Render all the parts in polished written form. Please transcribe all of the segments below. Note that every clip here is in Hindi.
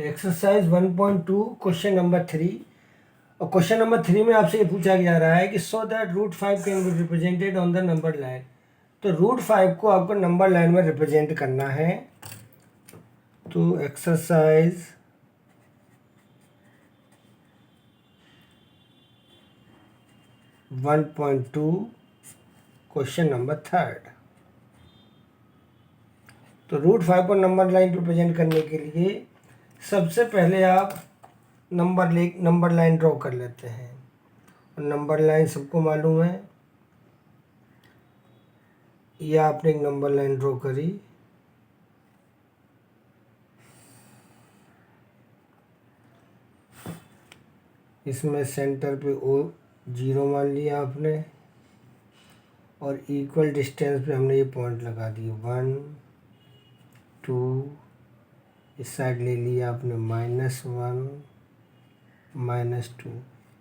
Exercise 1.2 question number 3। और क्वेश्चन नंबर 3 में आपसे ये पूछा जा रहा है कि so that root 5 can be represented on the number line. तो रूट 5 को आपको नंबर लाइन में रिप्रेजेंट करना है। तो एक्सरसाइज 1.2 क्वेश्चन नंबर 3। तो रूट 5 को नंबर लाइन पर प्रेजेंट करने के लिए सबसे पहले आप नंबर लाइन ड्रॉ कर लेते हैं। और नंबर लाइन सबको मालूम है, या आपने एक नंबर लाइन ड्रॉ करी, इसमें सेंटर पे ओ 0 मान लिया आपने, और इक्वल डिस्टेंस पे हमने ये पॉइंट लगा दिए 1 2। इस साइड ले लिया आपने -1 -2।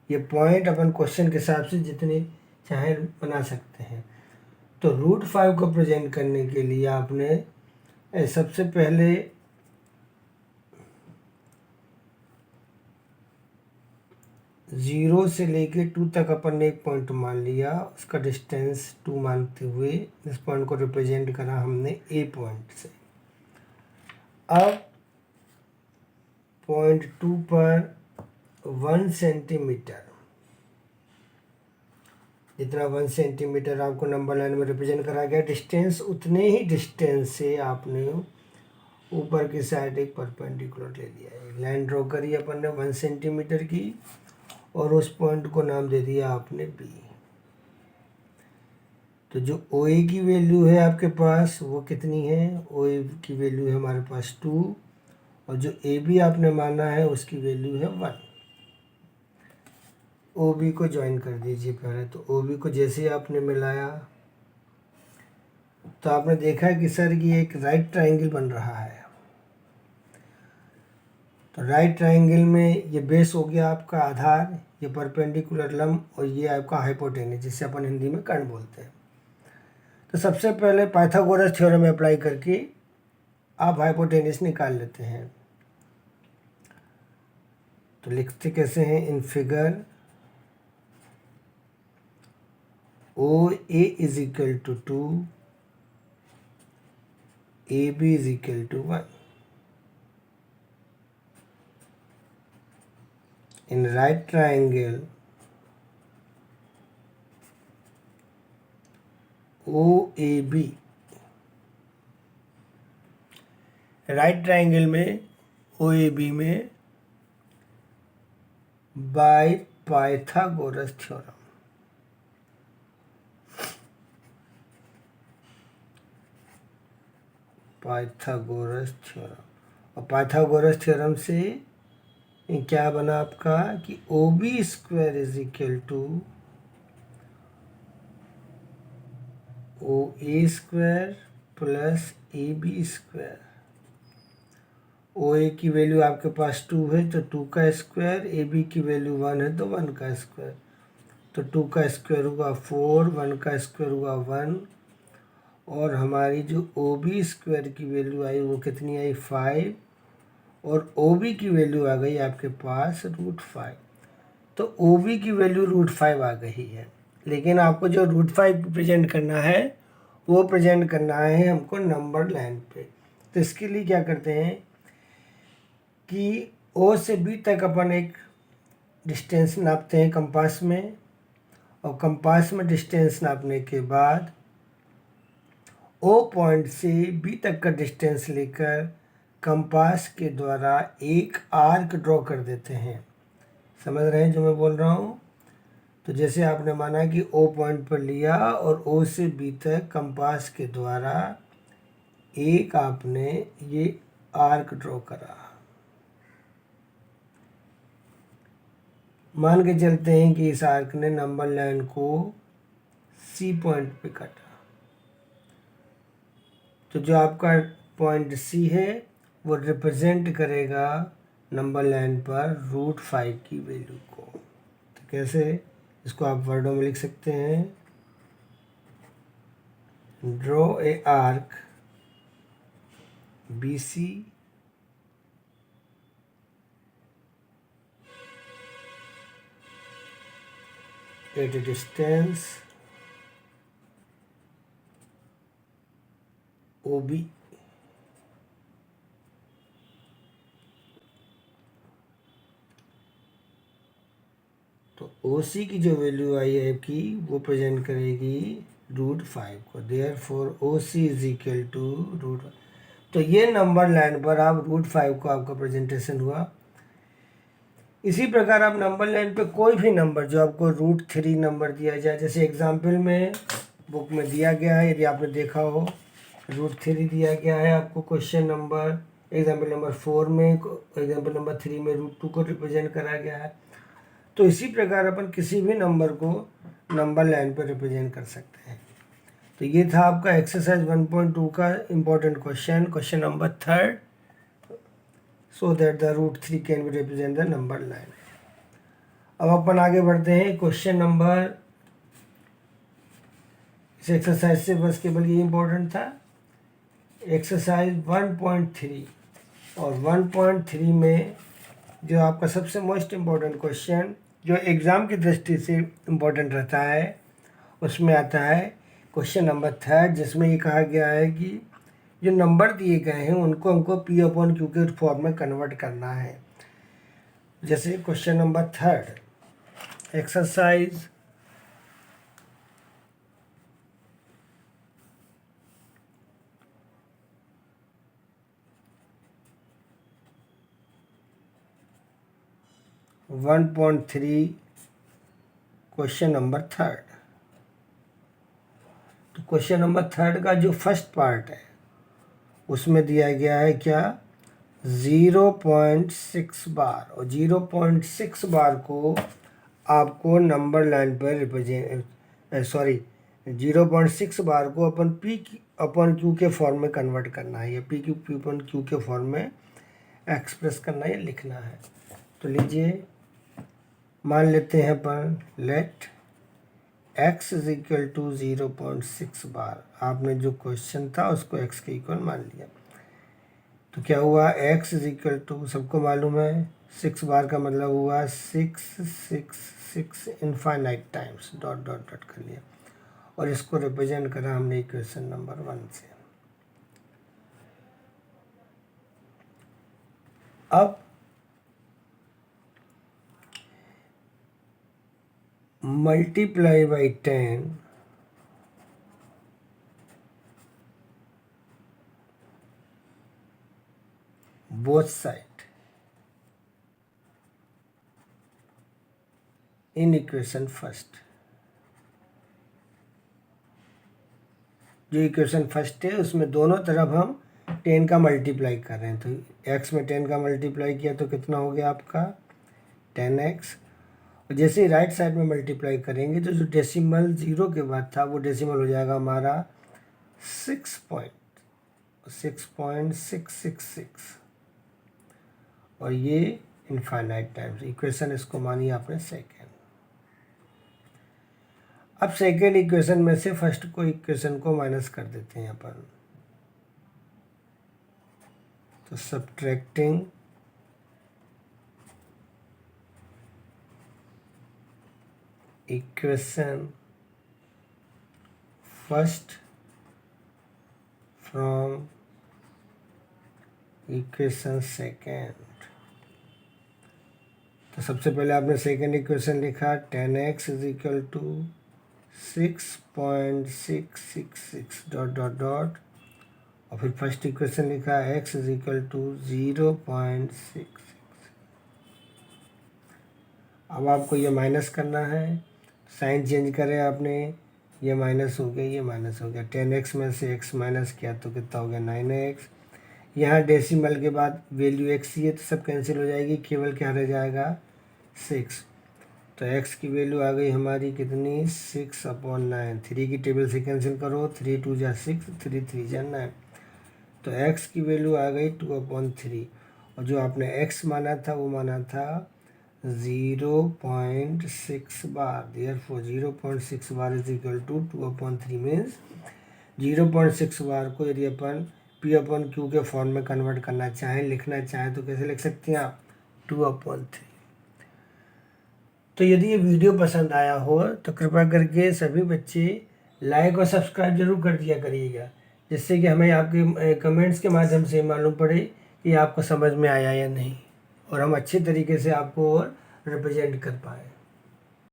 ये पॉइंट अपन क्वेश्चन के हिसाब से जितने चाहे बना सकते हैं। तो रूट 5 को प्रेजेंट करने के लिए आपने सबसे पहले ज़ीरो से लेके 2 तक अपन ने एक पॉइंट मान लिया, उसका डिस्टेंस 2 मानते हुए इस पॉइंट को रिप्रेजेंट करा हमने ए पॉइंट से। अब पॉइंट 2 पर 1 सेंटीमीटर, जितना 1 सेंटीमीटर आपको नंबर लाइन में रिप्रेजेंट करा गया डिस्टेंस, उतने ही डिस्टेंस से आपने ऊपर की साइड एक परपेंडिकुलर ले लिया है। लाइन ड्रॉ करी अपन ने 1 सेंटीमीटर की, और उस पॉइंट को नाम दे दिया आपने बी। तो जो ओ ए की वैल्यू है आपके पास वो कितनी है? ओ ए की वैल्यू है हमारे पास 2, और जो ए बी आपने माना है उसकी वैल्यू है 1। ओ बी को ज्वाइन कर दीजिए पहले। तो ओ बी को जैसे ही आपने मिलाया तो आपने देखा कि सर ये एक राइट ट्रायंगल बन रहा है। तो राइट ट्रायंगल में ये बेस हो गया आपका आधार, ये परपेंडिकुलर लंब, और ये आपका हाइपोटेनस, जिसे अपन हिंदी में कर्ण बोलते हैं। तो सबसे पहले पाइथागोरस थ्योरम अप्लाई करके आप हाइपोटेनस निकाल लेते हैं। तो लिखते कैसे हैं? In figure O A is equal to 2, A B is equal to 1। In right triangle O A B, right triangle में ओ ए बी में by Pythagoras theorem, Pythagoras theorem. और पाइथागोरस थ्योरम से क्या बना आपका कि O B square is equal to O A square plus A B square. O A की वैल्यू आपके पास 2 है तो 2 का स्क्वायर, ए बी की वैल्यू 1 है तो 1 का स्क्वायर। तो 2 का स्क्वायर हुआ 4, 1 का स्क्वायर हुआ 1, और हमारी जो ओ बी स्क्वायर की वैल्यू आई वो कितनी आई? 5, और ओ बी की वैल्यू आ गई आपके पास √5। तो ओ बी की वैल्यू √5 आ गई है। लेकिन आपको जो √5 प्रेजेंट करना है वो प्रेजेंट करना है हमको नंबर लाइन पे। तो इसके लिए क्या करते हैं कि ओ से बी तक अपन एक डिस्टेंस नापते हैं कंपास में, और कंपास में डिस्टेंस नापने के बाद ओ पॉइंट से बी तक का डिस्टेंस लेकर कंपास के द्वारा एक आर्क ड्रॉ कर देते हैं। समझ रहे हैं जो मैं बोल रहा हूँ? तो जैसे आपने माना कि ओ पॉइंट पर लिया और ओ से बी तक कंपास के द्वारा एक आपने ये आर्क ड्रॉ करा। मान के चलते हैं कि इस आर्क ने नंबर लाइन को सी पॉइंट पे काटा। तो जो आपका पॉइंट सी है वो रिप्रेजेंट करेगा नंबर लाइन पर √5 की वैल्यू को। तो कैसे? इसको आप वर्डों में लिख सकते हैं। Draw a arc BC at a distance OB तो OC की जो वैल्यू आई है की वो प्रेजेंट करेगी √5 को। Therefore OC is equal to √5। तो ये नंबर लाइन पर आप √5 को आपका प्रेजेंटेशन हुआ। इसी प्रकार आप नंबर लाइन पे कोई भी नंबर जो आपको √3 नंबर दिया जाए, जैसे एग्जाम्पल में बुक में दिया गया है, यदि आपने देखा हो √3 दिया गया है आपको क्वेश्चन नंबर एग्जाम्पल नंबर 4 में, एग्जाम्पल नंबर 3 में √2 को रिप्रेजेंट करा गया है। तो इसी प्रकार अपन किसी भी नंबर को नंबर लाइन पर रिप्रेजेंट कर सकते हैं। तो ये था आपका एक्सरसाइज 1.2 का important question number 3, so that the √3 can be represent the number line. अब अपन आगे बढ़ते हैं क्वेश्चन नंबर, इस एक्सरसाइज से बस केवल ये इम्पोर्टेंट था। एक्सरसाइज 1.3 और 1.3 में जो आपका सबसे मोस्ट इम्पोर्टेंट क्वेश्चन जो एग्ज़ाम की दृष्टि से इम्पोर्टेंट रहता है, उसमें आता है क्वेश्चन नंबर 3, जिसमें ये कहा गया है कि जो नंबर दिए गए हैं उनको हमको P/Q के फॉर्म में कन्वर्ट करना है। जैसे question number 3 exercise 1.3 question number 3। तो क्वेश्चन नंबर 3 का जो फर्स्ट पार्ट है उसमें दिया गया है क्या 0.6 बार, और 0.6 बार को आपको नंबर लाइन पर रिप्रेजेंट 0.6 बार को अपन P/Q के फॉर्म में कन्वर्ट करना है, या P/Q के फॉर्म में एक्सप्रेस करना है या लिखना है। तो लीजिए मान लेते हैं अपन let x is equal to 0.6 bar. आपने जो क्वेश्चन था उसको x के इक्वल मान लिया। तो क्या हुआ x इज इक्वल टू, सबको मालूम है 6 बार का मतलब हुआ 6 infinite times dot dot dot कर लिया, और इसको रिप्रेजेंट करा हमने इक्वेशन नंबर 1 से। अब multiply by 10 both side in equation first. जो इक्वेशन फर्स्ट है उसमें दोनों तरफ हम 10 का मल्टीप्लाई कर रहे हैं। तो x में 10 का मल्टीप्लाई किया तो कितना हो गया आपका 10x, और जैसे ही राइट साइड में मल्टीप्लाई करेंगे तो जो डेसिमल 0 के बाद था वो डेसिमल हो जाएगा हमारा 6.666, और ये इनफाइनाइट टाइम्स। इक्वेशन इसको मानिए आपने सेकेंड। अब सेकेंड इक्वेशन में से फर्स्ट को इक्वेशन को माइनस कर देते हैं अपन। तो subtracting equation first from equation second. तो सबसे पहले आपने सेकेंड इक्वेशन लिखा 10x is equal to 6.666 dot dot dot, और फिर फर्स्ट इक्वेशन लिखा x इज इक्वल टू 0.6। अब आपको ये माइनस करना है, साइन चेंज करें आपने, ये माइनस हो गया, ये माइनस हो गया। 10x में से x माइनस किया तो कितना हो गया 9x। यहाँ डेसिमल के बाद वैल्यू x ही है तो सब कैंसिल हो जाएगी, केवल क्या रह जाएगा 6। तो x की वैल्यू आ गई हमारी कितनी 6/9। 3 की टेबल से कैंसिल करो, 3 2 जा 6, 3 3 जा 9। तो x की वैल्यू आ गई 2/3, और जो आपने x माना था वो माना था 0.6 bar. Therefore 0.6 bar is equal to 2/3 means 0.6 bar को यदि अपन P/Q के फॉर्म में कन्वर्ट करना चाहें, लिखना चाहें, तो कैसे लिख सकते हैं आप 2/3। तो यदि ये वीडियो पसंद आया हो तो कृपया करके सभी बच्चे लाइक और सब्सक्राइब जरूर कर दिया करिएगा, जिससे कि हमें आपके कमेंट्स के माध्यम से मालूम पड़े कि आपको समझ में आया या नहीं, और हम अच्छे तरीके से आपको और रिप्रेजेंट कर पाएँ।